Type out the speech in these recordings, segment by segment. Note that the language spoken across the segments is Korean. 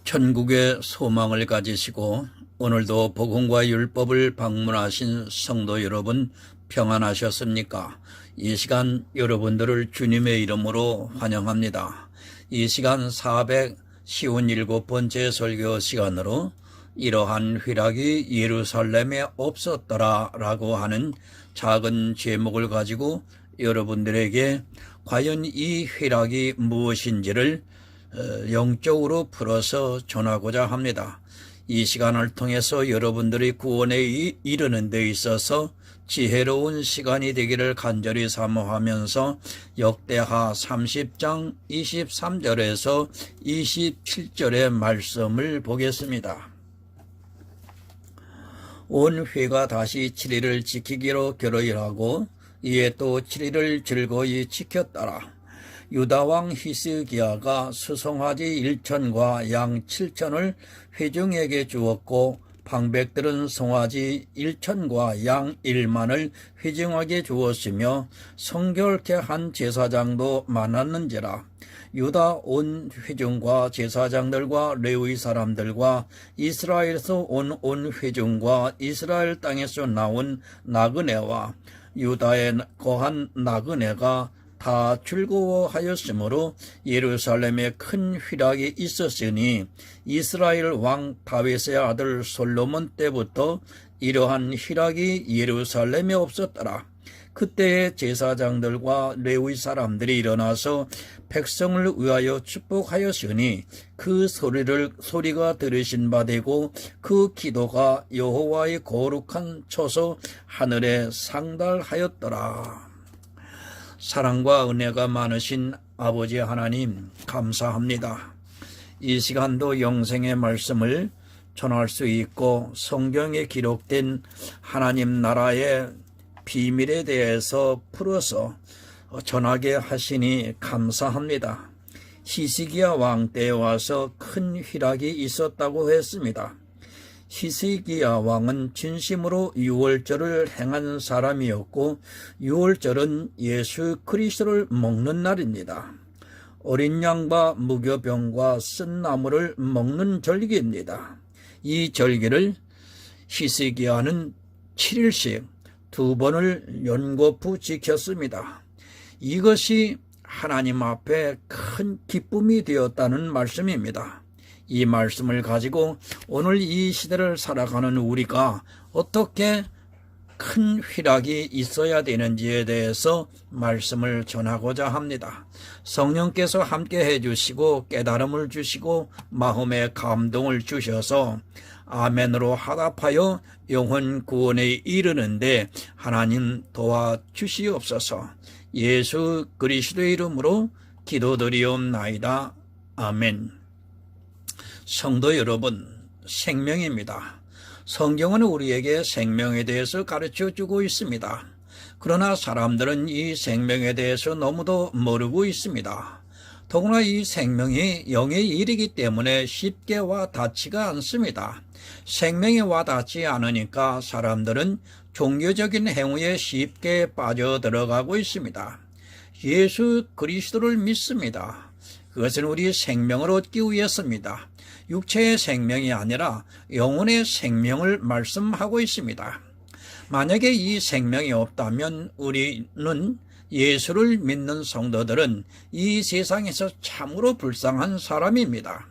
천국의 소망을 가지시고 오늘도 복음과 율법을 방문하신 성도 여러분, 평안하셨습니까? 이 시간 여러분들을 주님의 이름으로 환영합니다. 이 시간 457번째 설교 시간으로 이러한 휘락이 예루살렘에 없었더라 라고 하는 작은 제목을 가지고 여러분들에게 과연 이 휘락이 무엇인지를 영적으로 풀어서 전하고자 합니다. 이 시간을 통해서 여러분들이 구원에 이르는 데 있어서 지혜로운 시간이 되기를 간절히 사모하면서 역대하 30장 23절에서 27절의 말씀을 보겠습니다. 온 회가 다시 7일을 지키기로 결의하고 이에 또 7일을 즐거이 지켰더라. 유다왕 히스기야가 수송아지 1천과 양 7천을 회중에게 주었고 방백들은 송아지 1천과 양 1만을 회중에게 주었으며 성결케 한 제사장도 많았는지라. 유다 온 회중과 제사장들과 레위 사람들과 이스라엘에서 온 회중과 이스라엘 땅에서 나온 나그네와 유다에 거한 나그네가 다 즐거워하였으므로 예루살렘에 큰 휘락이 있었으니 이스라엘 왕 다윗의 아들 솔로몬 때부터 이러한 휘락이 예루살렘에 없었더라. 그때의 제사장들과 레위 사람들이 일어나서 백성을 위하여 축복하였으니 그 소리가 들으신 바 되고 그 기도가 여호와의 거룩한 처소 하늘에 상달하였더라. 사랑과 은혜가 많으신 아버지 하나님, 감사합니다. 이 시간도 영생의 말씀을 전할 수 있고 성경에 기록된 하나님 나라의 비밀에 대해서 풀어서 전하게 하시니 감사합니다. 히스기야 왕 때에 와서 큰 휘락이 있었다고 했습니다. 히스기야 왕은 진심으로 유월절을 행한 사람이었고 유월절은 예수 그리스도를 먹는 날입니다. 어린 양과 무교병과 쓴 나무를 먹는 절기입니다. 이 절기를 히스기야는 7일씩 2번을 연거푸 지켰습니다. 이것이 하나님 앞에 큰 기쁨이 되었다는 말씀입니다. 이 말씀을 가지고 오늘 이 시대를 살아가는 우리가 어떻게 큰 휘락이 있어야 되는지에 대해서 말씀을 전하고자 합니다. 성령께서 함께 해주시고 깨달음을 주시고 마음의 감동을 주셔서 아멘으로 화답하여 영혼 구원에 이르는데 하나님 도와주시옵소서. 예수 그리스도의 이름으로 기도드리옵나이다. 아멘. 성도 여러분, 생명입니다. 성경은 우리에게 생명에 대해서 가르쳐주고 있습니다. 그러나 사람들은 이 생명에 대해서 너무도 모르고 있습니다. 더구나 이 생명이 영의 일이기 때문에 쉽게 와닿지가 않습니다. 생명이 와닿지 않으니까 사람들은 종교적인 행위에 쉽게 빠져들어가고 있습니다. 예수 그리스도를 믿습니다. 그것은 우리 생명을 얻기 위해서입니다. 육체의 생명이 아니라 영혼의 생명을 말씀하고 있습니다. 만약에 이 생명이 없다면 우리는 예수를 믿는 성도들은 이 세상에서 참으로 불쌍한 사람입니다.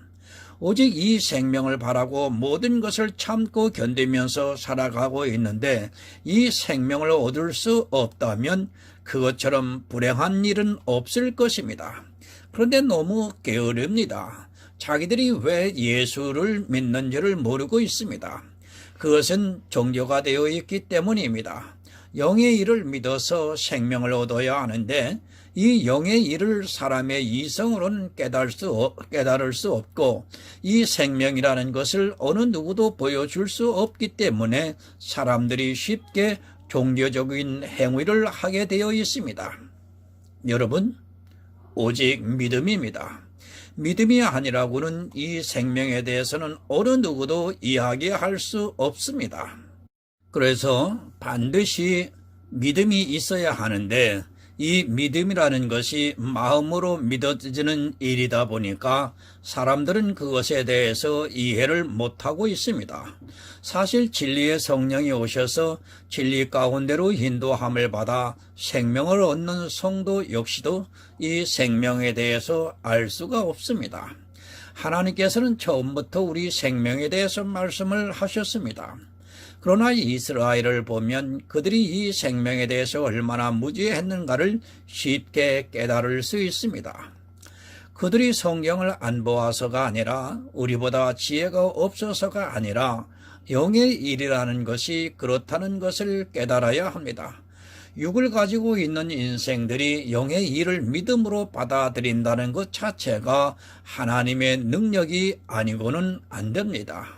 오직 이 생명을 바라고 모든 것을 참고 견디면서 살아가고 있는데 이 생명을 얻을 수 없다면 그것처럼 불행한 일은 없을 것입니다. 그런데 너무 게으릅니다. 자기들이 왜 예수를 믿는지를 모르고 있습니다. 그것은 종교가 되어 있기 때문입니다. 영의 일을 믿어서 생명을 얻어야 하는데 이 영의 일을 사람의 이성으로는 깨달을 수 없고 이 생명이라는 것을 어느 누구도 보여줄 수 없기 때문에 사람들이 쉽게 종교적인 행위를 하게 되어 있습니다. 여러분, 오직 믿음입니다. 믿음이 아니라고는 이 생명에 대해서는 어느 누구도 이야기할 수 없습니다. 그래서 반드시 믿음이 있어야 하는데 이 믿음이라는 것이 마음으로 믿어지는 일이다 보니까 사람들은 그것에 대해서 이해를 못하고 있습니다. 사실 진리의 성령이 오셔서 진리 가운데로 인도함을 받아 생명을 얻는 성도 역시도 이 생명에 대해서 알 수가 없습니다. 하나님께서는 처음부터 우리 생명에 대해서 말씀을 하셨습니다. 그러나 이스라엘을 보면 그들이 이 생명에 대해서 얼마나 무지했는가를 쉽게 깨달을 수 있습니다. 그들이 성경을 안 보아서가 아니라 우리보다 지혜가 없어서가 아니라 영의 일이라는 것이 그렇다는 것을 깨달아야 합니다. 육을 가지고 있는 인생들이 영의 일을 믿음으로 받아들인다는 것 자체가 하나님의 능력이 아니고는 안 됩니다.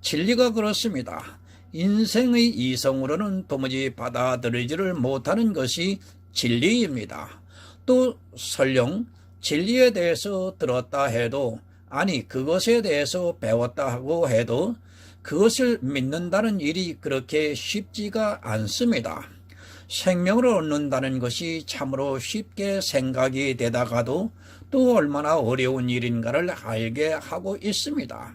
진리가 그렇습니다. 인생의 이성으로는 도무지 받아들이지를 못하는 것이 진리입니다. 또 설령 진리에 대해서 들었다 해도, 아니 그것에 대해서 배웠다 하고 해도 그것을 믿는다는 일이 그렇게 쉽지가 않습니다. 생명을 얻는다는 것이 참으로 쉽게 생각이 되다가도 또 얼마나 어려운 일인가를 알게 하고 있습니다.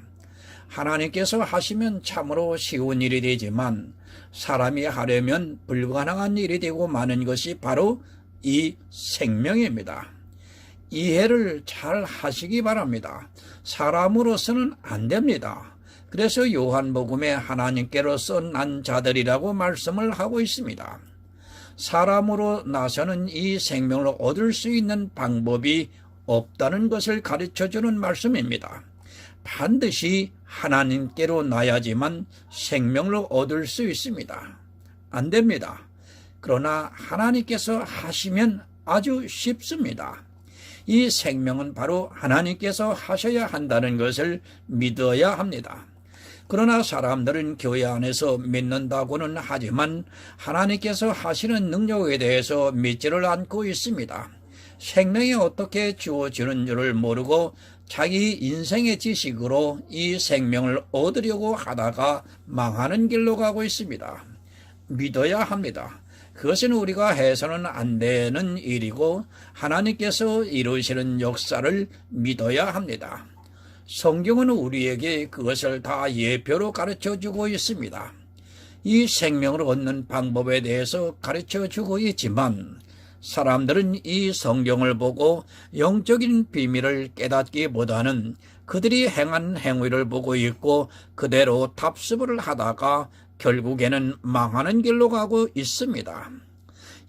하나님께서 하시면 참으로 쉬운 일이 되지만 사람이 하려면 불가능한 일이 되고 마는 것이 바로 이 생명입니다. 이해를 잘 하시기 바랍니다. 사람으로서는 안 됩니다. 그래서 요한복음에 하나님께로서 난 자들이라고 말씀을 하고 있습니다. 사람으로 나서는 이 생명을 얻을 수 있는 방법이 없다는 것을 가르쳐주는 말씀입니다. 반드시 하나님께로 나야지만 생명을 얻을 수 있습니다. 안 됩니다. 그러나 하나님께서 하시면 아주 쉽습니다. 이 생명은 바로 하나님께서 하셔야 한다는 것을 믿어야 합니다. 그러나 사람들은 교회 안에서 믿는다고는 하지만 하나님께서 하시는 능력에 대해서 믿지를 않고 있습니다. 생명이 어떻게 주어지는 줄을 모르고 자기 인생의 지식으로 이 생명을 얻으려고 하다가 망하는 길로 가고 있습니다. 믿어야 합니다. 그것은 우리가 해서는 안 되는 일이고 하나님께서 이루시는 역사를 믿어야 합니다. 성경은 우리에게 그것을 다 예표로 가르쳐주고 있습니다. 이 생명을 얻는 방법에 대해서 가르쳐주고 있지만 사람들은 이 성경을 보고 영적인 비밀을 깨닫기보다는 그들이 행한 행위를 보고 있고 그대로 답습을 하다가 결국에는 망하는 길로 가고 있습니다.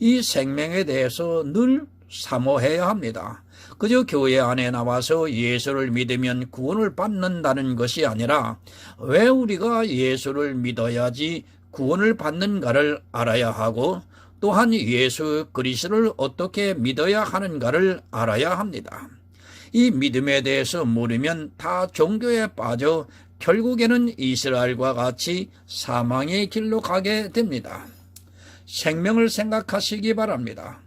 이 생명에 대해서 늘 사모해야 합니다. 그저 교회 안에 나와서 예수를 믿으면 구원을 받는다는 것이 아니라 왜 우리가 예수를 믿어야지 구원을 받는가를 알아야 하고 또한 예수 그리스도를 어떻게 믿어야 하는가를 알아야 합니다. 이 믿음에 대해서 모르면 다 종교에 빠져 결국에는 이스라엘과 같이 사망의 길로 가게 됩니다. 생명을 생각하시기 바랍니다.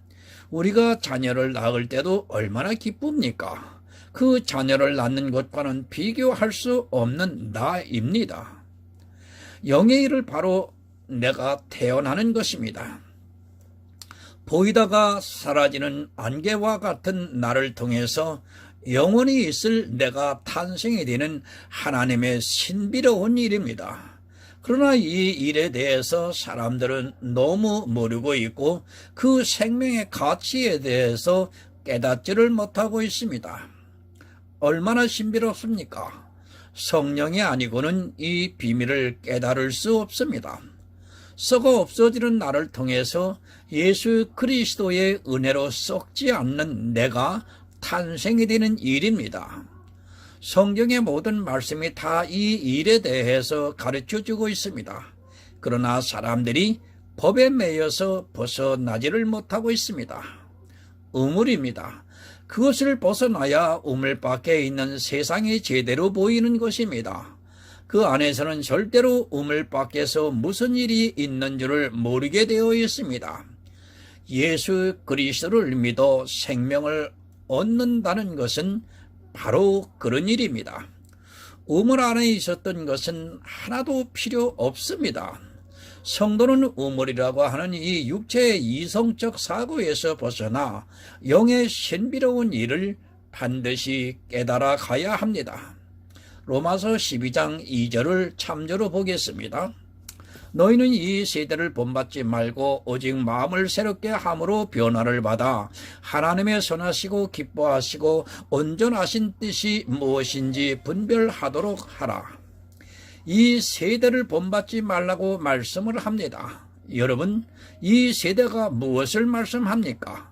우리가 자녀를 낳을 때도 얼마나 기쁩니까? 그 자녀를 낳는 것과는 비교할 수 없는 나입니다. 영의 일을 바로 내가 태어나는 것입니다. 보이다가 사라지는 안개와 같은 나를 통해서 영원히 있을 내가 탄생이 되는 하나님의 신비로운 일입니다. 그러나 이 일에 대해서 사람들은 너무 모르고 있고 그 생명의 가치에 대해서 깨닫지를 못하고 있습니다. 얼마나 신비롭습니까? 성령이 아니고는 이 비밀을 깨달을 수 없습니다. 썩어 없어지는 나를 통해서 예수 그리스도의 은혜로 썩지 않는 내가 탄생이 되는 일입니다. 성경의 모든 말씀이 다 이 일에 대해서 가르쳐주고 있습니다. 그러나 사람들이 법에 매여서 벗어나지를 못하고 있습니다. 우물입니다. 그것을 벗어나야 우물 밖에 있는 세상이 제대로 보이는 것입니다. 그 안에서는 절대로 우물 밖에서 무슨 일이 있는 줄을 모르게 되어 있습니다. 예수 그리스도를 믿어 생명을 얻는다는 것은 바로 그런 일입니다. 우물 안에 있었던 것은 하나도 필요 없습니다. 성도는 우물이라고 하는 이 육체의 이성적 사고에서 벗어나 영의 신비로운 일을 반드시 깨달아 가야 합니다. 로마서 12장 2절을 참조로 보겠습니다. 너희는 이 세대를 본받지 말고 오직 마음을 새롭게 함으로 변화를 받아 하나님의 선하시고 기뻐하시고 온전하신 뜻이 무엇인지 분별하도록 하라. 이 세대를 본받지 말라고 말씀을 합니다. 여러분, 이 세대가 무엇을 말씀합니까?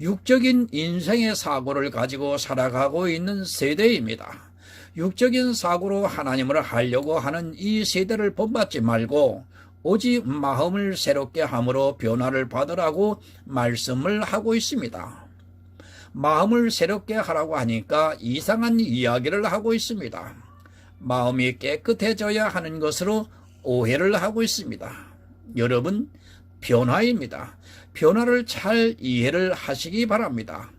육적인 인생의 사고를 가지고 살아가고 있는 세대입니다. 육적인 사고로 하나님을 하려고 하는 이 세대를 본받지 말고 오직 마음을 새롭게 함으로 변화를 받으라고 말씀을 하고 있습니다. 마음을 새롭게 하라고 하니까 이상한 이야기를 하고 있습니다. 마음이 깨끗해져야 하는 것으로 오해를 하고 있습니다. 여러분, 변화입니다. 변화를 잘 이해를 하시기 바랍니다.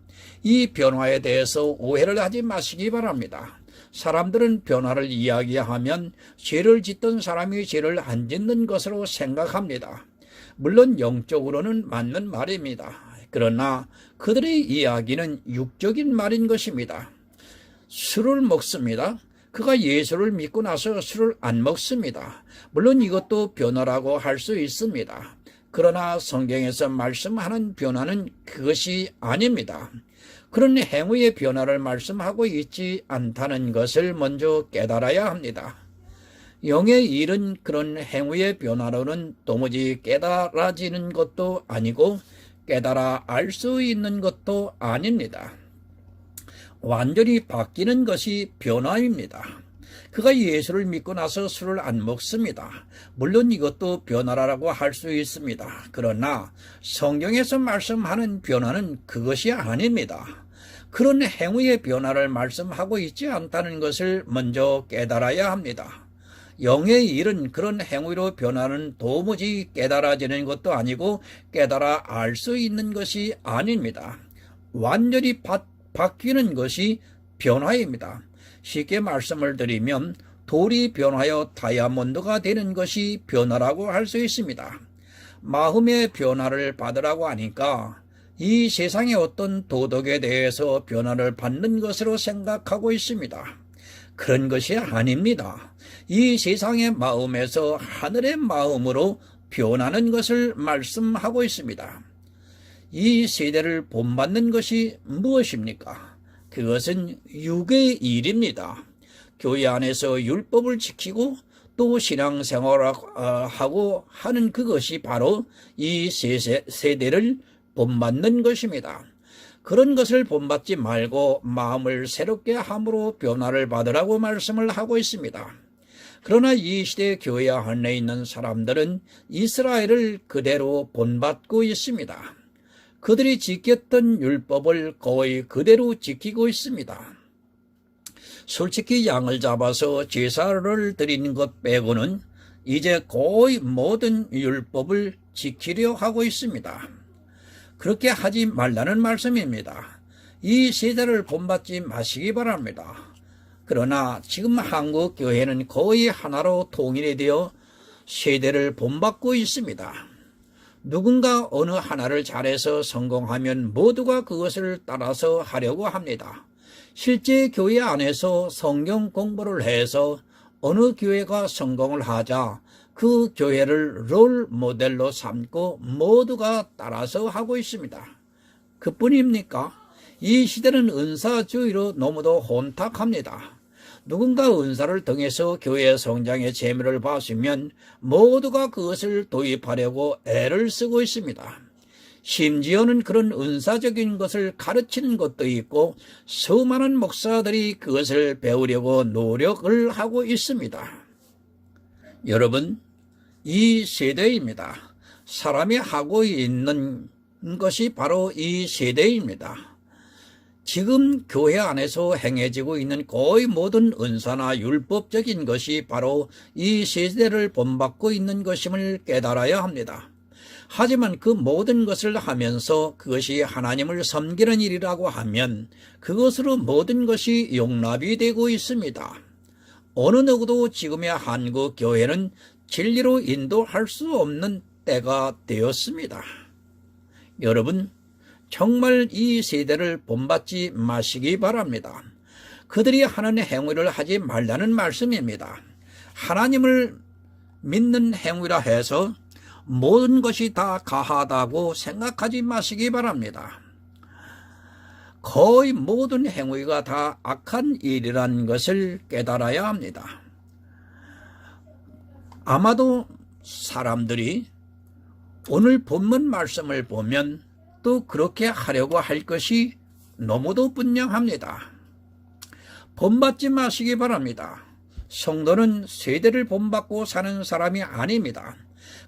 이 변화에 대해서 오해를 하지 마시기 바랍니다. 사람들은 변화를 이야기하면 죄를 짓던 사람이 죄를 안 짓는 것으로 생각합니다. 물론 영적으로는 맞는 말입니다. 그러나 그들의 이야기는 육적인 말인 것입니다. 술을 먹습니다. 그가 예수를 믿고 나서 술을 안 먹습니다. 물론 이것도 변화라고 할 수 있습니다. 그러나 성경에서 말씀하는 변화는 그것이 아닙니다. 그런 행위의 변화를 말씀하고 있지 않다는 것을 먼저 깨달아야 합니다. 영의 일은 그런 행위의 변화로는 도무지 깨달아지는 것도 아니고 깨달아 알 수 있는 것도 아닙니다. 완전히 바뀌는 것이 변화입니다. 그가 예수를 믿고 나서 술을 안 먹습니다. 물론 이것도 변화라고 할 수 있습니다. 그러나 성경에서 말씀하는 변화는 그것이 아닙니다. 그런 행위의 변화를 말씀하고 있지 않다는 것을 먼저 깨달아야 합니다. 영의 일은 그런 행위로 변화는 도무지 깨달아지는 것도 아니고 깨달아 알 수 있는 것이 아닙니다. 완전히 바뀌는 것이 변화입니다. 쉽게 말씀을 드리면 돌이 변하여 다이아몬드가 되는 것이 변화라고 할 수 있습니다. 마음의 변화를 받으라고 하니까 이 세상의 어떤 도덕에 대해서 변화를 받는 것으로 생각하고 있습니다. 그런 것이 아닙니다. 이 세상의 마음에서 하늘의 마음으로 변하는 것을 말씀하고 있습니다. 이 세대를 본받는 것이 무엇입니까? 그것은 육의 일입니다. 교회 안에서 율법을 지키고 또 신앙생활하고 하는 그것이 바로 이 세대를 본받는 것입니다. 그런 것을 본받지 말고 마음을 새롭게 함으로 변화를 받으라고 말씀을 하고 있습니다. 그러나 이 시대 교회 안에 있는 사람들은 이스라엘을 그대로 본받고 있습니다. 그들이 지켰던 율법을 거의 그대로 지키고 있습니다. 솔직히 양을 잡아서 제사를 드리는 것 빼고는 이제 거의 모든 율법을 지키려 하고 있습니다. 그렇게 하지 말라는 말씀입니다. 이 세대를 본받지 마시기 바랍니다. 그러나 지금 한국 교회는 거의 하나로 통일이 되어 세대를 본받고 있습니다. 누군가 어느 하나를 잘해서 성공하면 모두가 그것을 따라서 하려고 합니다. 실제 교회 안에서 성경 공부를 해서 어느 교회가 성공을 하자 그 교회를 롤 모델로 삼고 모두가 따라서 하고 있습니다. 그뿐입니까? 이 시대는 은사주의로 너무도 혼탁합니다. 누군가 은사를 통해서 교회 성장의 재미를 봤으면 모두가 그것을 도입하려고 애를 쓰고 있습니다. 심지어는 그런 은사적인 것을 가르치는 것도 있고 수많은 목사들이 그것을 배우려고 노력을 하고 있습니다. 여러분, 이 세대입니다. 사람이 하고 있는 것이 바로 이 세대입니다. 지금 교회 안에서 행해지고 있는 거의 모든 은사나 율법적인 것이 바로 이 세대를 본받고 있는 것임을 깨달아야 합니다. 하지만 그 모든 것을 하면서 그것이 하나님을 섬기는 일이라고 하면 그것으로 모든 것이 용납이 되고 있습니다. 어느 누구도 지금의 한국 교회는 진리로 인도할 수 없는 때가 되었습니다. 여러분, 정말 이 세대를 본받지 마시기 바랍니다. 그들이 하는 행위를 하지 말라는 말씀입니다. 하나님을 믿는 행위라 해서 모든 것이 다 가하다고 생각하지 마시기 바랍니다. 거의 모든 행위가 다 악한 일이라는 것을 깨달아야 합니다. 아마도 사람들이 오늘 본문 말씀을 보면 또 그렇게 하려고 할 것이 너무도 분명합니다. 본받지 마시기 바랍니다. 성도는 세대를 본받고 사는 사람이 아닙니다.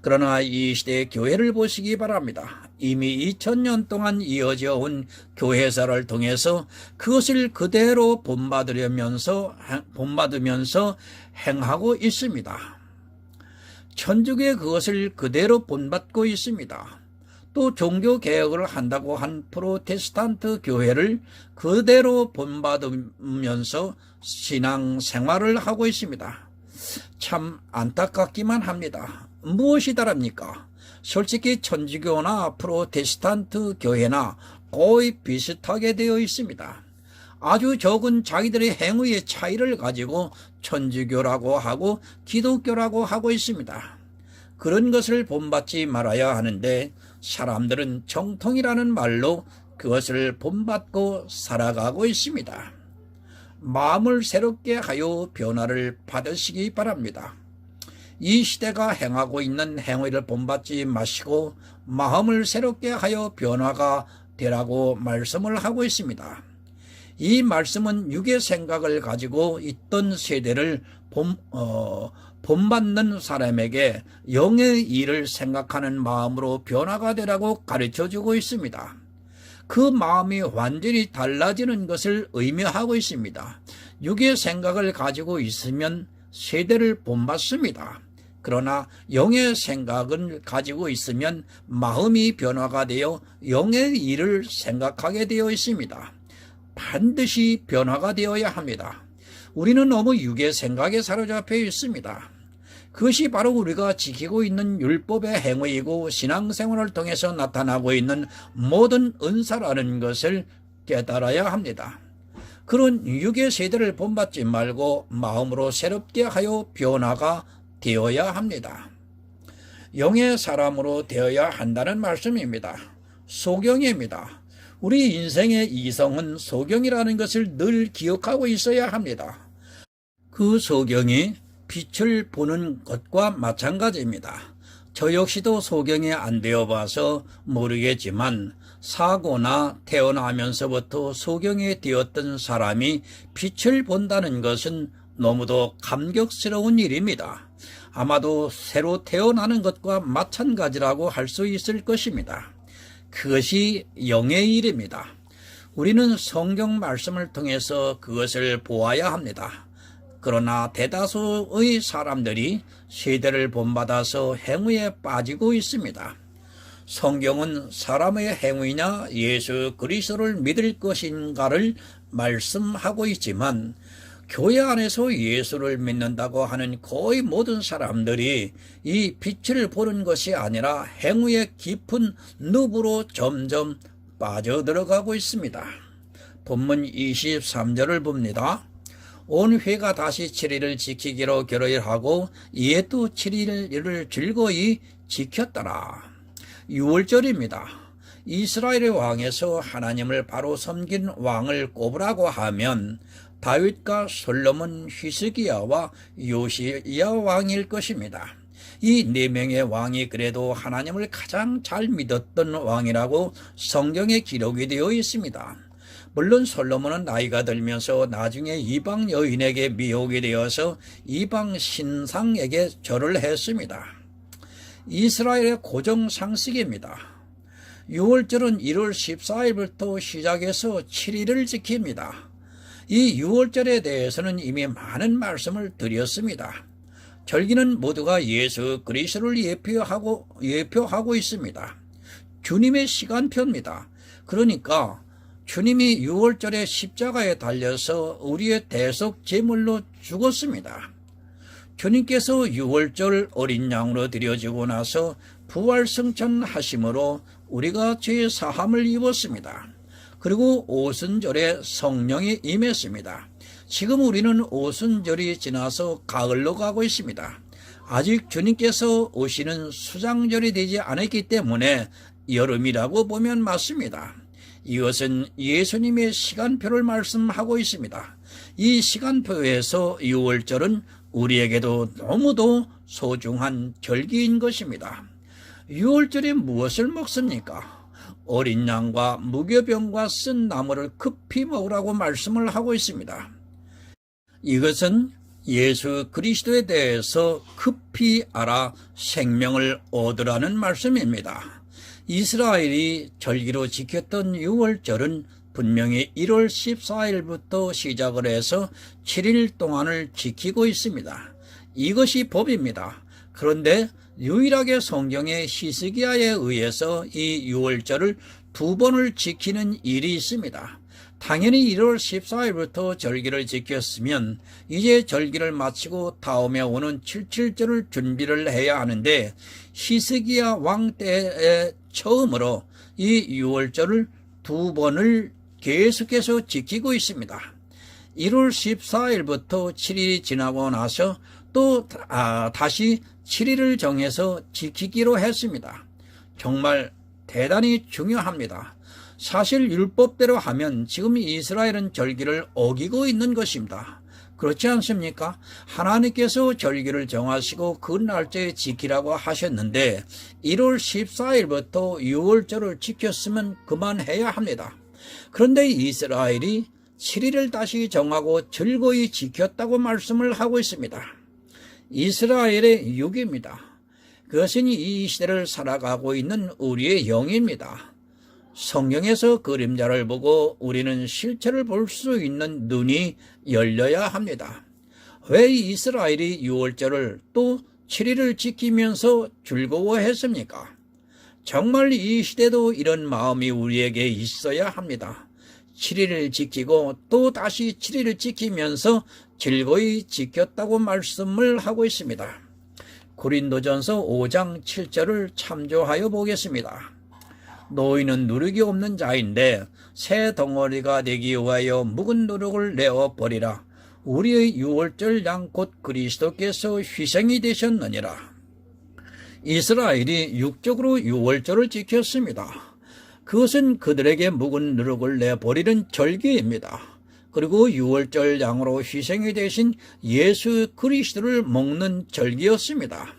그러나 이 시대의 교회를 보시기 바랍니다. 이미 2000년 동안 이어져 온 교회사를 통해서 그것을 그대로 본받으면서 행하고 있습니다. 천주교에 그것을 그대로 본받고 있습니다. 또 종교개혁을 한다고 한 프로테스탄트 교회를 그대로 본받으면서 신앙생활을 하고 있습니다. 참 안타깝기만 합니다. 무엇이 다릅니까? 솔직히 천주교나 프로테스탄트 교회나 거의 비슷하게 되어 있습니다. 아주 적은 자기들의 행위의 차이를 가지고 천주교라고 하고 기독교라고 하고 있습니다. 그런 것을 본받지 말아야 하는데 사람들은 정통이라는 말로 그것을 본받고 살아가고 있습니다. 마음을 새롭게 하여 변화를 받으시기 바랍니다. 이 시대가 행하고 있는 행위를 본받지 마시고 마음을 새롭게 하여 변화가 되라고 말씀을 하고 있습니다. 이 말씀은 육의 생각을 가지고 있던 세대를 본받는 사람에게 영의 일을 생각하는 마음으로 변화가 되라고 가르쳐주고 있습니다. 그 마음이 완전히 달라지는 것을 의미하고 있습니다. 육의 생각을 가지고 있으면 세대를 본받습니다. 그러나 영의 생각을 가지고 있으면 마음이 변화가 되어 영의 일을 생각하게 되어 있습니다. 반드시 변화가 되어야 합니다. 우리는 너무 육의 생각에 사로잡혀 있습니다. 그것이 바로 우리가 지키고 있는 율법의 행위이고 신앙생활을 통해서 나타나고 있는 모든 은사라는 것을 깨달아야 합니다. 그런 육의 세대를 본받지 말고 마음으로 새롭게 하여 변화가 되어야 합니다. 영의 사람으로 되어야 한다는 말씀입니다. 소경입니다. 우리 인생의 이성은 소경이라는 것을 늘 기억하고 있어야 합니다. 그 소경이 빛을 보는 것과 마찬가지입니다. 저 역시도 소경이 안 되어봐서 모르겠지만 사고나 태어나면서부터 소경이 되었던 사람이 빛을 본다는 것은 너무도 감격스러운 일입니다. 아마도 새로 태어나는 것과 마찬가지라고 할 수 있을 것입니다. 그것이 영의 일입니다. 우리는 성경 말씀을 통해서 그것을 보아야 합니다. 그러나 대다수의 사람들이 세대를 본받아서 행위에 빠지고 있습니다. 성경은 사람의 행위냐 예수 그리스도를 믿을 것인가를 말씀하고 있지만 교회 안에서 예수를 믿는다고 하는 거의 모든 사람들이 이 빛을 보는 것이 아니라 행위의 깊은 늪으로 점점 빠져들어가고 있습니다. 본문 23절을 봅니다. 온 회가 다시 7일을 지키기로 결의하고 이에 또 7일을 즐거이 지켰더라. 6월절입니다. 이스라엘의 왕에서 하나님을 바로 섬긴 왕을 꼽으라고 하면 다윗과 솔로몬, 히스기야와 요시야 왕일 것입니다. 이 네 명의 왕이 그래도 하나님을 가장 잘 믿었던 왕이라고 성경에 기록이 되어 있습니다. 물론 솔로몬은 나이가 들면서 나중에 이방 여인에게 미혹이 되어서 이방 신상에게 절을 했습니다. 이스라엘의 고정상식입니다. 6월절은 1월 14일부터 시작해서 7일을 지킵니다. 이 6월절에 대해서는 이미 많은 말씀을 드렸습니다. 절기는 모두가 예수 그리스도를 예표하고 있습니다. 주님의 시간표입니다. 그러니까 주님이 6월절에 십자가에 달려서 우리의 대속 제물로 죽었습니다. 주님께서 유월절 어린 양으로 드려지고 나서 부활승천하심으로 우리가 죄 사함을 입었습니다. 그리고 오순절에 성령이 임했습니다. 지금 우리는 오순절이 지나서 가을로 가고 있습니다. 아직 주님께서 오시는 수장절이 되지 않았기 때문에 여름이라고 보면 맞습니다. 이것은 예수님의 시간표를 말씀하고 있습니다. 이 시간표에서 유월절은 우리에게도 너무도 소중한 절기인 것입니다. 유월절에 무엇을 먹습니까? 어린 양과 무교병과 쓴 나물을 급히 먹으라고 말씀을 하고 있습니다. 이것은 예수 그리스도에 대해서 급히 알아 생명을 얻으라는 말씀입니다. 이스라엘이 절기로 지켰던 유월절은 분명히 1월 14일부터 시작을 해서 7일 동안을 지키고 있습니다. 이것이 법입니다. 그런데 유일하게 성경의 히스기야에 의해서 이 유월절을 2번을 지키는 일이 있습니다. 당연히 1월 14일부터 절기를 지켰으면 이제 절기를 마치고 다음에 오는 77절을 준비를 해야 하는데 히스기야 왕 때에 처음으로 이 유월절을 2번을 계속해서 지키고 있습니다. 1월 14일부터 7일이 지나고 나서 또 다시 7일을 정해서 지키기로 했습니다. 정말 대단히 중요합니다. 사실 율법대로 하면 지금 이스라엘은 절기를 어기고 있는 것입니다. 그렇지 않습니까? 하나님께서 절기를 정하시고 그 날짜에 지키라고 하셨는데 1월 14일부터 6월절을 지켰으면 그만해야 합니다. 그런데 이스라엘이 7일을 다시 정하고 즐거이 지켰다고 말씀을 하고 있습니다. 이스라엘의 육입니다. 그것은 이 시대를 살아가고 있는 우리의 영입니다. 성경에서 그림자를 보고 우리는 실체를 볼 수 있는 눈이 열려야 합니다. 왜 이스라엘이 6월절을 또 7일을 지키면서 즐거워했습니까? 정말 이 시대도 이런 마음이 우리에게 있어야 합니다. 7일을 지키고 또 다시 7일을 지키면서 즐거이 지켰다고 말씀을 하고 있습니다. 고린도전서 5장 7절을 참조하여 보겠습니다. 노인은 누룩이 없는 자인데 새 덩어리가 되기 위하여 묵은 누룩을 내어버리라. 우리의 유월절 양 곧 그리스도께서 희생이 되셨느니라. 이스라엘이 육적으로 유월절을 지켰습니다. 그것은 그들에게 묵은 누룩을 내버리는 절기입니다. 그리고 유월절 양으로 희생이 되신 예수 그리스도를 먹는 절기였습니다.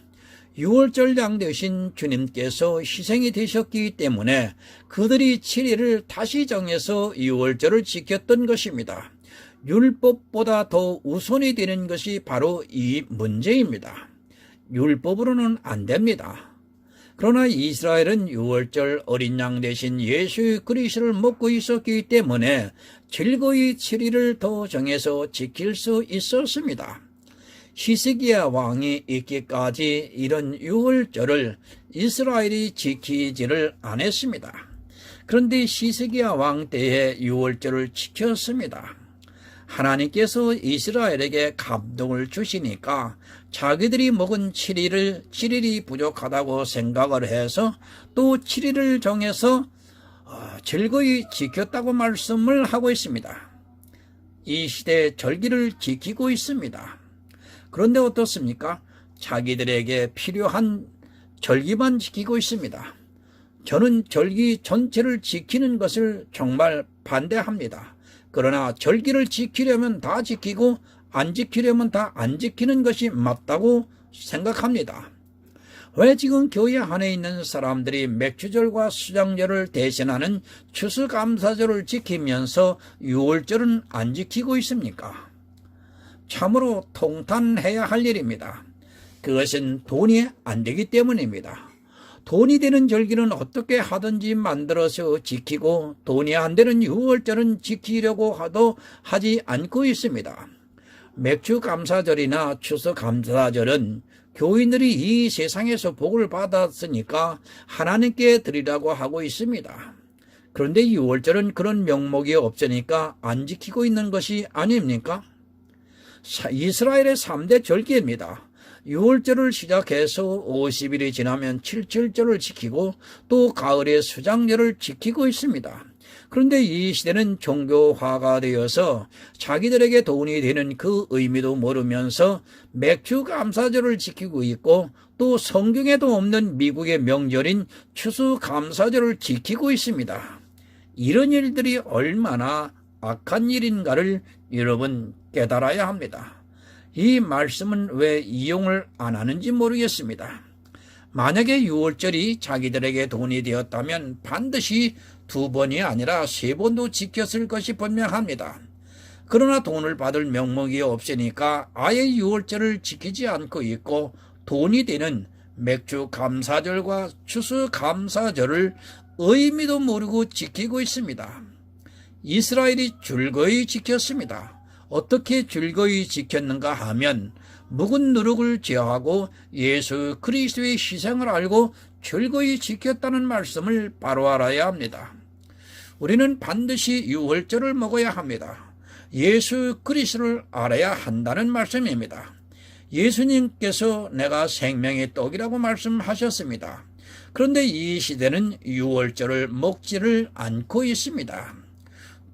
유월절 양 되신 주님께서 희생이 되셨기 때문에 그들이 7일을 다시 정해서 유월절을 지켰던 것입니다. 율법보다 더 우선이 되는 것이 바로 이 문제입니다. 율법으로는 안 됩니다. 그러나 이스라엘은 유월절 어린 양 대신 예수 그리스도를 먹고 있었기 때문에 즐거이 7일을 더 정해서 지킬 수 있었습니다. 히스기야 왕이 있기까지 이런 유월절을 이스라엘이 지키지를 않았습니다. 그런데 히스기야 왕 때에 유월절을 지켰습니다. 하나님께서 이스라엘에게 감동을 주시니까 자기들이 먹은 7일이 부족하다고 생각을 해서 또 7일을 정해서 즐거이 지켰다고 말씀을 하고 있습니다. 이 시대의 절기를 지키고 있습니다. 그런데 어떻습니까? 자기들에게 필요한 절기만 지키고 있습니다. 저는 절기 전체를 지키는 것을 정말 반대합니다. 그러나 절기를 지키려면 다 지키고 안 지키려면 다 안 지키는 것이 맞다고 생각합니다. 왜 지금 교회 안에 있는 사람들이 맥주절과 수장절을 대신하는 추수감사절을 지키면서 유월절은 안 지키고 있습니까? 참으로 통탄해야 할 일입니다. 그것은 돈이 안 되기 때문입니다. 돈이 되는 절기는 어떻게 하든지 만들어서 지키고 돈이 안 되는 유월절은 지키려고 하도 하지 않고 있습니다. 맥주감사절이나 추수감사절은 교인들이 이 세상에서 복을 받았으니까 하나님께 드리라고 하고 있습니다. 그런데 유월절은 그런 명목이 없으니까 안 지키고 있는 것이 아닙니까? 이스라엘의 3대 절기입니다. 6월절을 시작해서 50일이 지나면 7절을 지키고 또 가을의 수장절을 지키고 있습니다. 그런데 이 시대는 종교화가 되어서 자기들에게 돈이 되는 그 의미도 모르면서 맥주 감사절을 지키고 있고 또 성경에도 없는 미국의 명절인 추수감사절을 지키고 있습니다. 이런 일들이 얼마나 악한 일인가를 여러분 깨달아야 합니다. 이 말씀은 왜 이용을 안 하는지 모르겠습니다. 만약에 6월절이 자기들에게 돈이 되었다면 반드시 2번이 아니라 3번도 지켰을 것이 분명합니다. 그러나 돈을 받을 명목이 없으니까 아예 6월절을 지키지 않고 있고 돈이 되는 맥주 감사절과 추수 감사절을 의미도 모르고 지키고 있습니다. 이스라엘이 즐거이 지켰습니다. 어떻게 즐거이 지켰는가 하면 묵은 누룩을 제하고 예수 그리스도의 희생을 알고 즐거이 지켰다는 말씀을 바로 알아야 합니다. 우리는 반드시 유월절을 먹어야 합니다. 예수 그리스도를 알아야 한다는 말씀입니다. 예수님께서 내가 생명의 떡이라고 말씀하셨습니다. 그런데 이 시대는 유월절을 먹지를 않고 있습니다.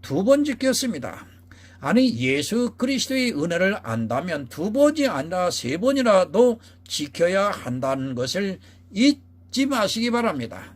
2번 지켰습니다. 아니 예수 그리스도의 은혜를 안다면 2번이 아니라 3번이라도 지켜야 한다는 것을 잊지 마시기 바랍니다.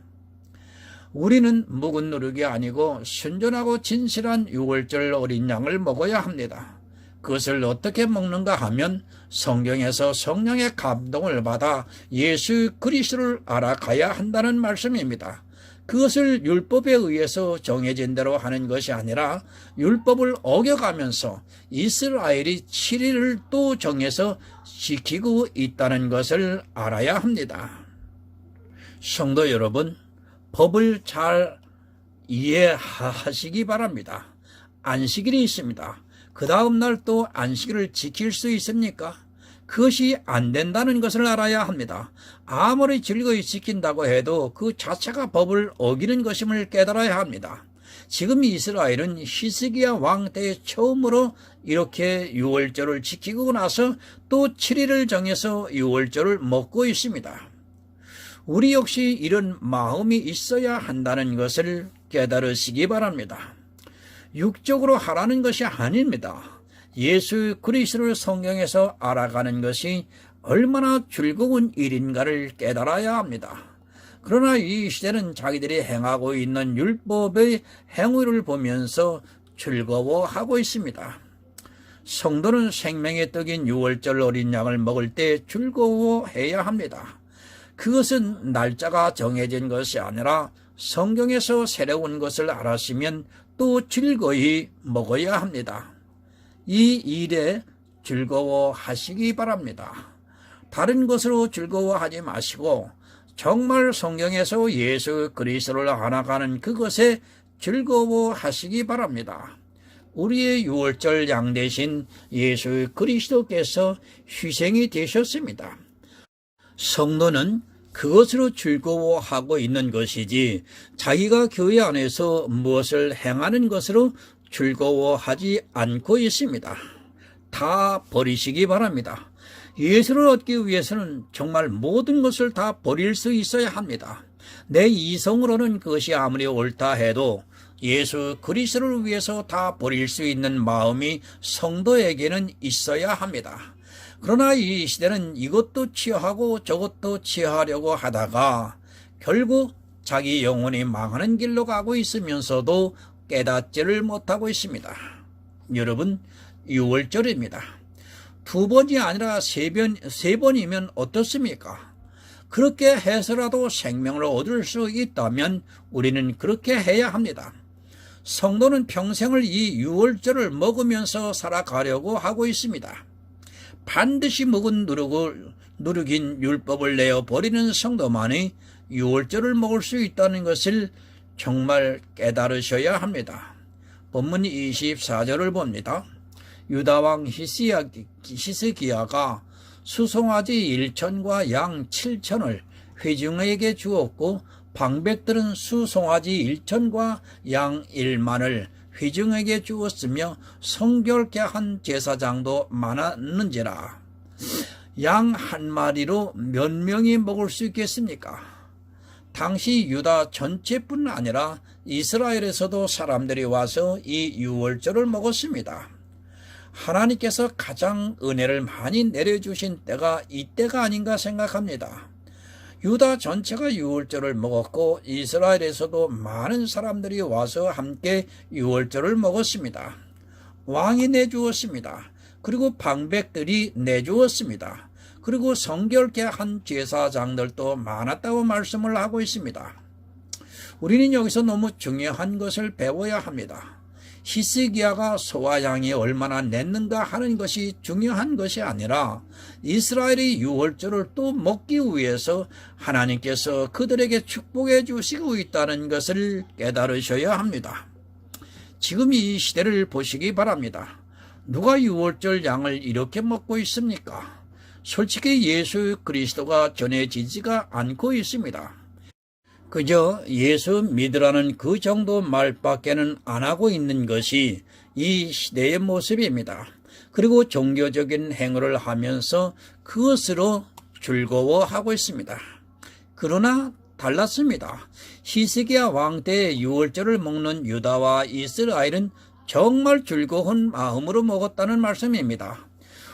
우리는 묵은 누룩이 아니고 순전하고 진실한 유월절 어린 양을 먹어야 합니다. 그것을 어떻게 먹는가 하면 성경에서 성령의 감동을 받아 예수 그리스도를 알아가야 한다는 말씀입니다. 그것을 율법에 의해서 정해진 대로 하는 것이 아니라 율법을 어겨가면서 이스라엘이 7일을 또 정해서 지키고 있다는 것을 알아야 합니다. 성도 여러분, 법을 잘 이해하시기 바랍니다. 안식일이 있습니다. 그 다음 날 또 안식일을 지킬 수 있습니까? 그것이 안 된다는 것을 알아야 합니다. 아무리 즐거이 지킨다고 해도 그 자체가 법을 어기는 것임을 깨달아야 합니다. 지금 이스라엘은 히스기야 왕 때 처음으로 이렇게 유월절을 지키고 나서 또 7일을 정해서 유월절을 먹고 있습니다. 우리 역시 이런 마음이 있어야 한다는 것을 깨달으시기 바랍니다. 육적으로 하라는 것이 아닙니다. 예수 그리스도를 성경에서 알아가는 것이 얼마나 즐거운 일인가를 깨달아야 합니다. 그러나 이 시대는 자기들이 행하고 있는 율법의 행위를 보면서 즐거워하고 있습니다. 성도는 생명의 떡인 유월절 어린 양을 먹을 때 즐거워해야 합니다. 그것은 날짜가 정해진 것이 아니라 성경에서 새로운 것을 알았으면 또 즐거이 먹어야 합니다. 이 일에 즐거워하시기 바랍니다. 다른 것으로 즐거워하지 마시고 정말 성경에서 예수 그리스도를 알아가는 그것에 즐거워하시기 바랍니다. 우리의 유월절 양 대신 예수 그리스도께서 희생이 되셨습니다. 성도는 그것으로 즐거워하고 있는 것이지 자기가 교회 안에서 무엇을 행하는 것으로 즐거워하지 않고 있습니다. 다 버리시기 바랍니다. 예수를 얻기 위해서는 정말 모든 것을 다 버릴 수 있어야 합니다. 내 이성으로는 그것이 아무리 옳다 해도 예수 그리스도를 위해서 다 버릴 수 있는 마음이 성도에게는 있어야 합니다. 그러나 이 시대는 이것도 취하고 저것도 취하려고 하다가 결국 자기 영혼이 망하는 길로 가고 있으면서도 깨닫지를 못하고 있습니다. 여러분, 6월절입니다. 2번이 아니라 3번이면 어떻습니까? 그렇게 해서라도 생명을 얻을 수 있다면 우리는 그렇게 해야 합니다. 성도는 평생을 이 6월절을 먹으면서 살아가려고 하고 있습니다. 반드시 먹은 누룩인 율법을 내어버리는 성도만이 6월절을 먹을 수 있다는 것을 정말 깨달으셔야 합니다. 본문 24절을 봅니다. 유다왕 히스기야가 수송아지 1천과 양 7천을 회중에게 주었고 방백들은 수송아지 1천과 양 1만을 회중에게 주었으며 성결케 한 제사장도 많았는지라. 양 한 마리로 몇 명이 먹을 수 있겠습니까? 당시 유다 전체뿐 아니라 이스라엘에서도 사람들이 와서 이 유월절을 먹었습니다. 하나님께서 가장 은혜를 많이 내려주신 때가 이때가 아닌가 생각합니다. 유다 전체가 유월절을 먹었고 이스라엘에서도 많은 사람들이 와서 함께 유월절을 먹었습니다. 왕이 내주었습니다. 그리고 방백들이 내주었습니다. 그리고 성결케 한 제사장들도 많았다고 말씀을 하고 있습니다. 우리는 여기서 너무 중요한 것을 배워야 합니다. 히스기야가 소와 양이 얼마나 냈는가 하는 것이 중요한 것이 아니라 이스라엘이 유월절을 또 먹기 위해서 하나님께서 그들에게 축복해 주시고 있다는 것을 깨달으셔야 합니다. 지금 이 시대를 보시기 바랍니다. 누가 유월절 양을 이렇게 먹고 있습니까? 솔직히 예수 그리스도가 전해지지가 않고 있습니다. 그저 예수 믿으라는 그 정도 말밖에는 안 하고 있는 것이 이 시대의 모습입니다. 그리고 종교적인 행위를 하면서 그것으로 즐거워하고 있습니다. 그러나 달랐습니다. 히스기야 왕 때 유월절을 먹는 유다와 이스라엘은 정말 즐거운 마음으로 먹었다는 말씀입니다.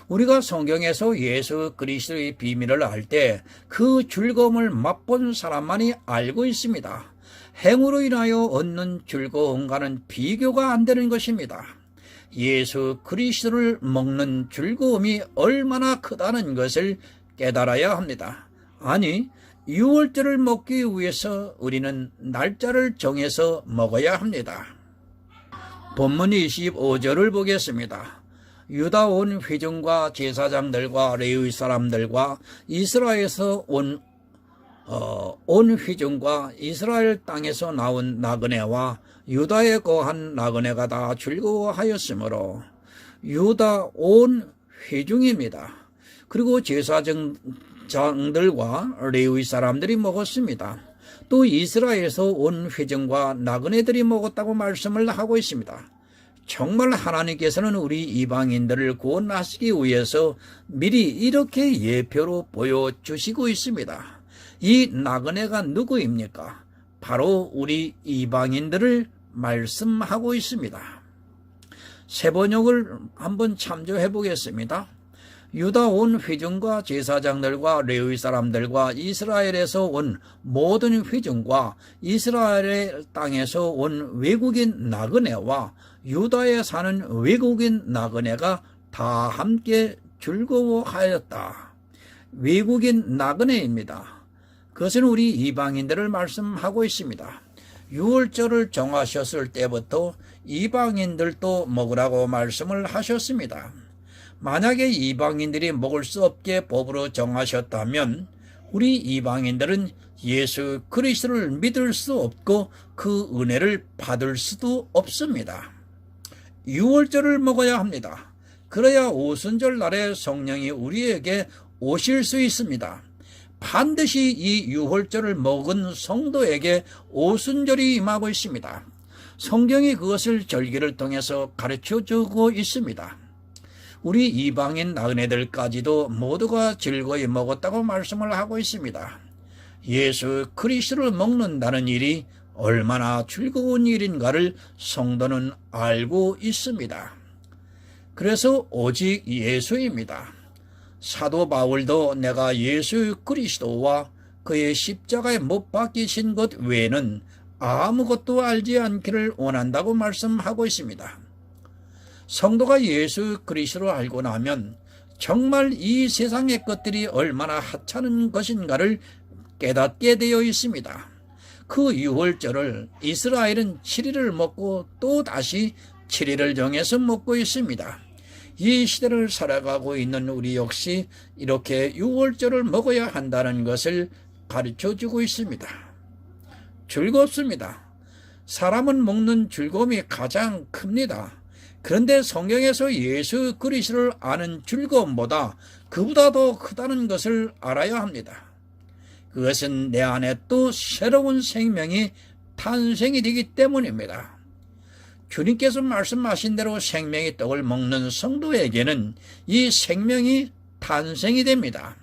우리가 성경에서 예수 그리스도의 비밀을 알 때 그 즐거움을 맛본 사람만이 알고 있습니다. 행으로 인하여 얻는 즐거움과는 비교가 안 되는 것입니다. 예수 그리스도를 먹는 즐거움이 얼마나 크다는 것을 깨달아야 합니다. 아니, 유월절을 먹기 위해서 우리는 날짜를 정해서 먹어야 합니다. 본문 25절을 보겠습니다. 유다 온 회중과 제사장들과 레위 사람들과 이스라엘에서 온 회중과 이스라엘 땅에서 나온 나그네와 유다에 거한 나그네가 다 즐거워하였으므로 유다 온 회중입니다. 그리고 제사장들과 레위 사람들이 먹었습니다. 또 이스라엘에서 온 회중과 나그네들이 먹었다고 말씀을 하고 있습니다. 정말 하나님께서는 우리 이방인들을 구원하시기 위해서 미리 이렇게 예표로 보여주시고 있습니다. 이 나그네가 누구입니까? 바로 우리 이방인들을 말씀하고 있습니다. 세번역을 한번 참조해 보겠습니다. 유다 온 회중과 제사장들과 레위 사람들과 이스라엘에서 온 모든 회중과 이스라엘의 땅에서 온 외국인 나그네와 유다에 사는 외국인 나그네가 다 함께 즐거워하였다. 외국인 나그네입니다. 그것은 우리 이방인들을 말씀하고 있습니다. 유월절을 정하셨을 때부터 이방인들도 먹으라고 말씀을 하셨습니다. 만약에 이방인들이 먹을 수 없게 법으로 정하셨다면 우리 이방인들은 예수 그리스도를 믿을 수 없고 그 은혜를 받을 수도 없습니다. 유월절을 먹어야 합니다. 그래야 오순절 날에 성령이 우리에게 오실 수 있습니다. 반드시 이 유월절을 먹은 성도에게 오순절이 임하고 있습니다. 성경이 그것을 절기를 통해서 가르쳐주고 있습니다. 우리 이방인 나그네들까지도 모두가 즐거이 먹었다고 말씀을 하고 있습니다. 예수 그리스도를 먹는다는 일이 얼마나 즐거운 일인가를 성도는 알고 있습니다. 그래서 오직 예수입니다. 사도 바울도 내가 예수 그리스도와 그의 십자가에 못 박히신 것 외에는 아무것도 알지 않기를 원한다고 말씀하고 있습니다. 성도가 예수 그리스도를 알고 나면 정말 이 세상의 것들이 얼마나 하찮은 것인가를 깨닫게 되어 있습니다. 그 유월절을 이스라엘은 7일을 먹고 또 다시 7일을 정해서 먹고 있습니다. 이 시대를 살아가고 있는 우리 역시 이렇게 유월절을 먹어야 한다는 것을 가르쳐주고 있습니다. 즐겁습니다. 사람은 먹는 즐거움이 가장 큽니다. 그런데 성경에서 예수 그리스도를 아는 즐거움보다 그보다 더 크다는 것을 알아야 합니다. 그것은 내 안에 또 새로운 생명이 탄생이 되기 때문입니다. 주님께서 말씀하신 대로 생명의 떡을 먹는 성도에게는 이 생명이 탄생이 됩니다.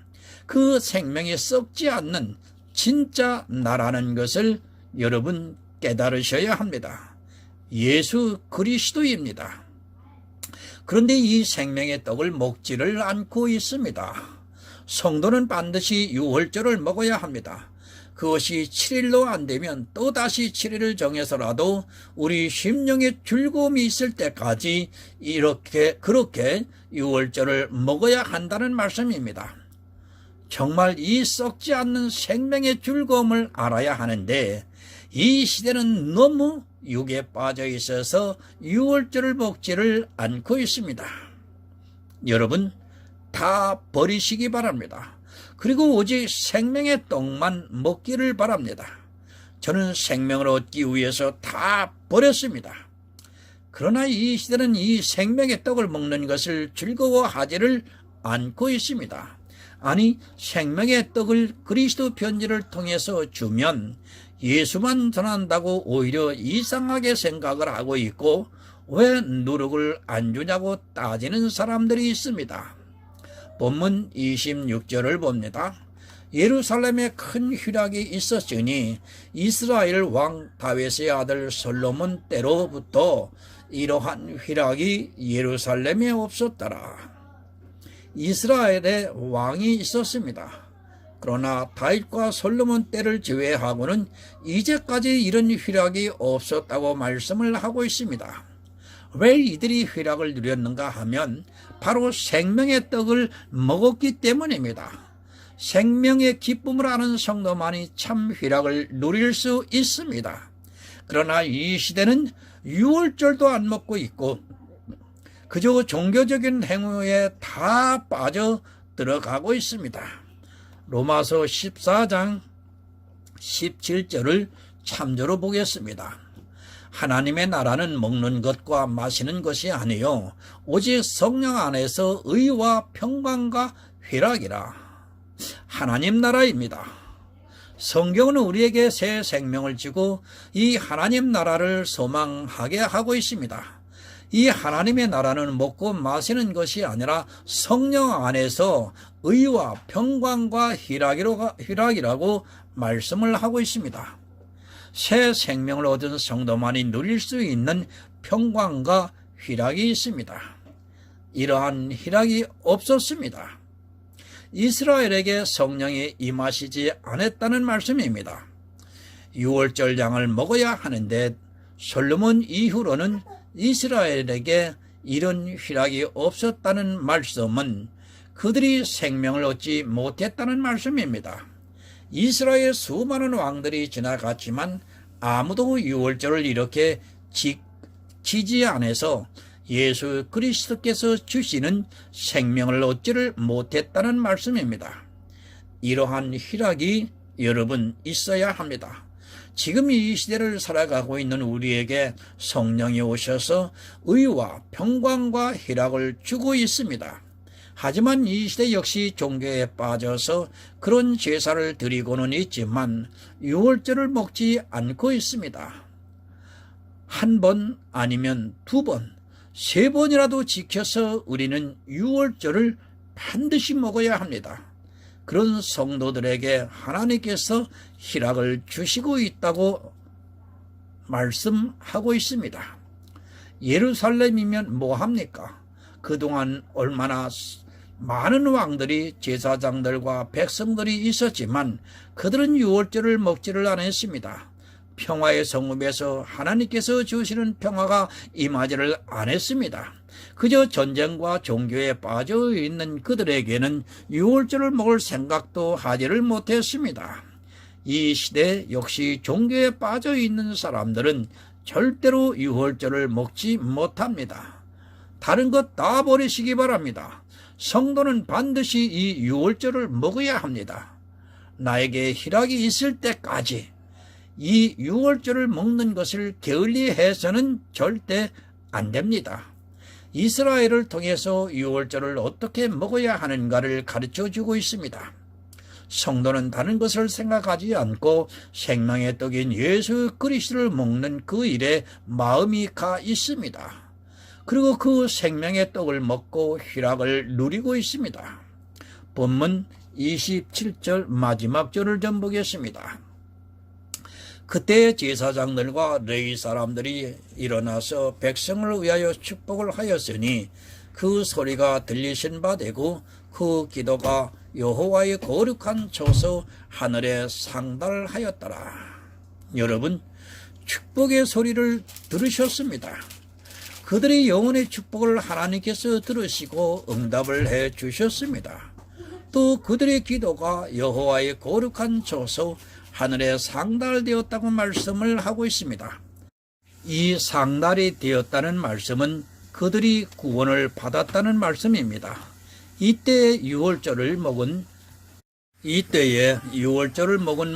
그 생명이 썩지 않는 진짜 나라는 것을 여러분 깨달으셔야 합니다. 예수 그리스도입니다. 그런데 이 생명의 떡을 먹지를 않고 있습니다. 성도는 반드시 유월절을 먹어야 합니다. 그것이 7일로 안 되면 또다시 7일을 정해서라도 우리 심령에 즐거움이 있을 때까지 그렇게 유월절을 먹어야 한다는 말씀입니다. 정말 이 썩지 않는 생명의 즐거움을 알아야 하는데 이 시대는 너무 육에 빠져 있어서 유월절을 먹지를 않고 있습니다. 여러분 다 버리시기 바랍니다. 그리고 오직 생명의 떡만 먹기를 바랍니다. 저는 생명을 얻기 위해서 다 버렸습니다. 그러나 이 시대는 이 생명의 떡을 먹는 것을 즐거워하지를 않고 있습니다. 아니, 생명의 떡을 그리스도 편지를 통해서 주면 예수만 전한다고 오히려 이상하게 생각을 하고 있고 왜 누룩을 안 주냐고 따지는 사람들이 있습니다. 본문 26절을 봅니다. 예루살렘에 큰 휘락이 있었으니 이스라엘 왕 다윗의 아들 솔로몬 때로부터 이러한 휘락이 예루살렘에 없었더라. 이스라엘에 왕이 있었습니다. 그러나 다윗과 솔로몬 때를 제외하고는 이제까지 이런 휘락이 없었다고 말씀을 하고 있습니다. 왜 이들이 휘락을 누렸는가 하면 바로 생명의 떡을 먹었기 때문입니다. 생명의 기쁨을 아는 성도만이 참 휘락을 누릴 수 있습니다. 그러나 이 시대는 유월절도 안 먹고 있고 그저 종교적인 행위에 다 빠져 들어가고 있습니다. 로마서 14장 17절을 참조로 보겠습니다. 하나님의 나라는 먹는 것과 마시는 것이 아니요 오직 성령 안에서 의와 평강과 희락이라. 하나님 나라입니다. 성경은 우리에게 새 생명을 주고 이 하나님 나라를 소망하게 하고 있습니다. 이 하나님의 나라는 먹고 마시는 것이 아니라 성령 안에서 의와 평강과 희락이라고 말씀을 하고 있습니다. 새 생명을 얻은 성도만이 누릴 수 있는 평강과 희락이 있습니다. 이러한 희락이 없었습니다. 이스라엘에게 성령이 임하시지 않았다는 말씀입니다. 유월절 양을 먹어야 하는데 솔로몬 이후로는 이스라엘에게 이런 희락이 없었다는 말씀은 그들이 생명을 얻지 못했다는 말씀입니다. 이스라엘 수많은 왕들이 지나갔지만 아무도 유월절을 이렇게 지키지 않아서 예수 그리스도께서 주시는 생명을 얻지를 못했다는 말씀입니다. 이러한 희락이 여러분 있어야 합니다. 지금 이 시대를 살아가고 있는 우리에게 성령이 오셔서 의와 평강과 희락을 주고 있습니다. 하지만 이 시대 역시 종교에 빠져서 그런 제사를 드리고는 있지만 유월절을 먹지 않고 있습니다. 한 번 아니면 두 번, 세 번이라도 지켜서 우리는 유월절을 반드시 먹어야 합니다. 그런 성도들에게 하나님께서 희락을 주시고 있다고 말씀하고 있습니다. 예루살렘이면 뭐합니까? 그동안 얼마나 많은 왕들이 제사장들과 백성들이 있었지만 그들은 유월절을 먹지를 않았습니다. 평화의 성읍에서 하나님께서 주시는 평화가 임하지를 않았습니다. 그저 전쟁과 종교에 빠져 있는 그들에게는 유월절을 먹을 생각도 하지를 못했습니다. 이 시대 역시 종교에 빠져 있는 사람들은 절대로 유월절을 먹지 못합니다. 다른 것 다 버리시기 바랍니다. 성도는 반드시 이 유월절을 먹어야 합니다. 나에게 희락이 있을 때까지 이 유월절을 먹는 것을 게을리해서는 절대 안 됩니다. 이스라엘을 통해서 유월절을 어떻게 먹어야 하는가를 가르쳐주고 있습니다. 성도는 다른 것을 생각하지 않고 생명의 떡인 예수 그리스도를 먹는 그 일에 마음이 가 있습니다. 그리고 그 생명의 떡을 먹고 희락을 누리고 있습니다. 본문 27절 마지막 절을 좀 보겠습니다. 그때 제사장들과 레위 사람들이 일어나서 백성을 위하여 축복을 하였으니 그 소리가 들리신 바 되고 그 기도가 여호와의 거룩한 조서 하늘에 상달하였더라. 여러분, 축복의 소리를 들으셨습니다. 그들의 영혼의 축복을 하나님께서 들으시고 응답을 해 주셨습니다. 또 그들의 기도가 여호와의 거룩한 조서 하늘에 상달되었다고 말씀을 하고 있습니다. 이 상달이 되었다는 말씀은 그들이 구원을 받았다는 말씀입니다. 이때에 유월절을 먹은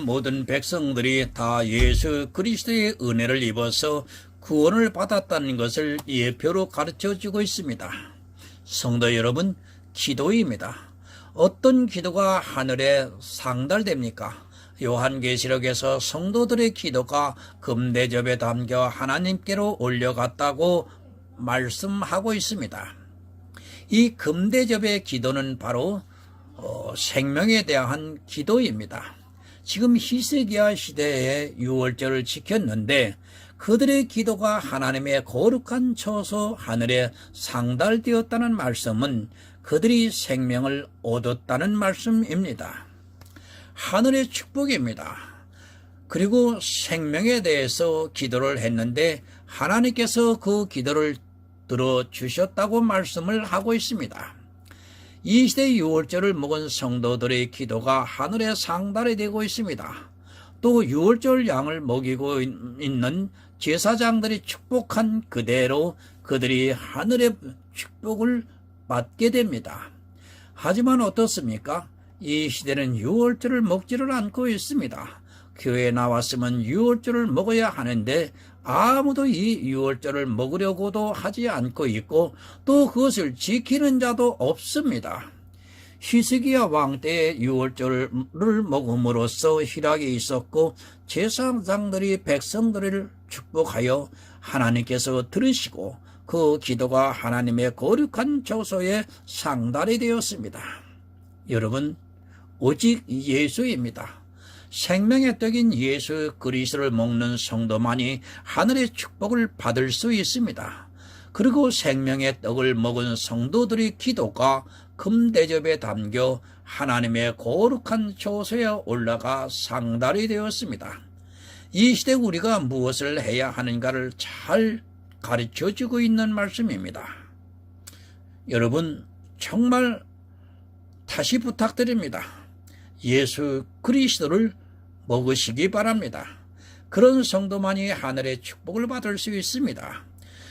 모든 백성들이 다 예수 그리스도의 은혜를 입어서 구원을 받았다는 것을 예표로 가르쳐주고 있습니다. 성도 여러분, 기도입니다. 어떤 기도가 하늘에 상달됩니까? 요한계시록에서 성도들의 기도가 금대접에 담겨 하나님께로 올려갔다고 말씀하고 있습니다. 이 금대접의 기도는 바로 생명에 대한 기도입니다. 지금 히스기야 시대에 유월절을 지켰는데 그들의 기도가 하나님의 거룩한 처소 하늘에 상달되었다는 말씀은 그들이 생명을 얻었다는 말씀입니다. 하늘의 축복입니다. 그리고 생명에 대해서 기도를 했는데 하나님께서 그 기도를 들어주셨다고 말씀을 하고 있습니다. 이 시대 유월절을 먹은 성도들의 기도가 하늘에 상달이 되고 있습니다. 또 유월절 양을 먹이고 있는 제사장들이 축복한 그대로 그들이 하늘의 축복을 받게 됩니다. 하지만 어떻습니까? 이 시대는 유월절을 먹지를 않고 있습니다. 교회에 나왔으면 유월절을 먹어야 하는데 아무도 이 유월절을 먹으려고도 하지 않고 있고 또 그것을 지키는 자도 없습니다. 히스기야 왕 때에 유월절을 먹음으로써 희락이 있었고 제사장들이 백성들을 축복하여 하나님께서 들으시고 그 기도가 하나님의 거룩한 조소에 상달이 되었습니다. 여러분, 오직 예수입니다. 생명의 떡인 예수 그리스도를 먹는 성도만이 하늘의 축복을 받을 수 있습니다. 그리고 생명의 떡을 먹은 성도들의 기도가 금대접에 담겨 하나님의 거룩한 조소에 올라가 상달이 되었습니다. 이 시대 우리가 무엇을 해야 하는가를 잘 가르쳐주고 있는 말씀입니다. 여러분, 정말 다시 부탁드립니다. 예수 그리스도를 먹으시기 바랍니다. 그런 성도만이 하늘의 축복을 받을 수 있습니다.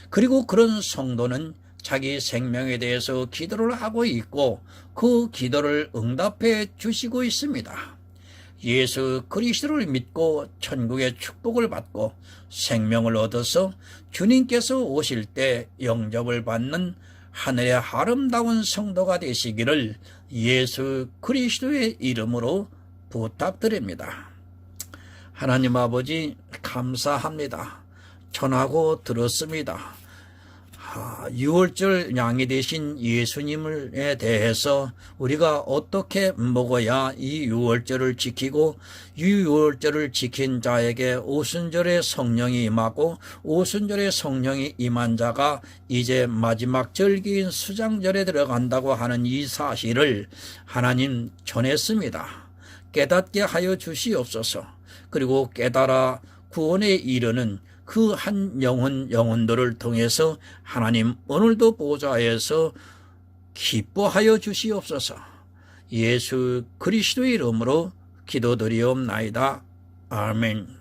그리고 그런 성도는 자기 생명에 대해서 기도를 하고 있고 그 기도를 응답해 주시고 있습니다. 예수 그리스도를 믿고 천국의 축복을 받고 생명을 얻어서 주님께서 오실 때 영접을 받는 하늘의 아름다운 성도가 되시기를 예수 그리스도의 이름으로 부탁드립니다. 하나님 아버지, 감사합니다. 전하고 들었습니다. 유월절 양이 되신 예수님에 대해서 우리가 어떻게 먹어야 이 유월절을 지키고 유월절을 지킨 자에게 오순절의 성령이 임하고 오순절의 성령이 임한 자가 이제 마지막 절기인 수장절에 들어간다고 하는 이 사실을 하나님 전했습니다. 깨닫게 하여 주시옵소서. 그리고 깨달아 구원에 이르는 그 한 영혼들을 통해서 하나님 오늘도 보좌에서 기뻐하여 주시옵소서. 예수 그리스도의 이름으로 기도드리옵나이다. 아멘.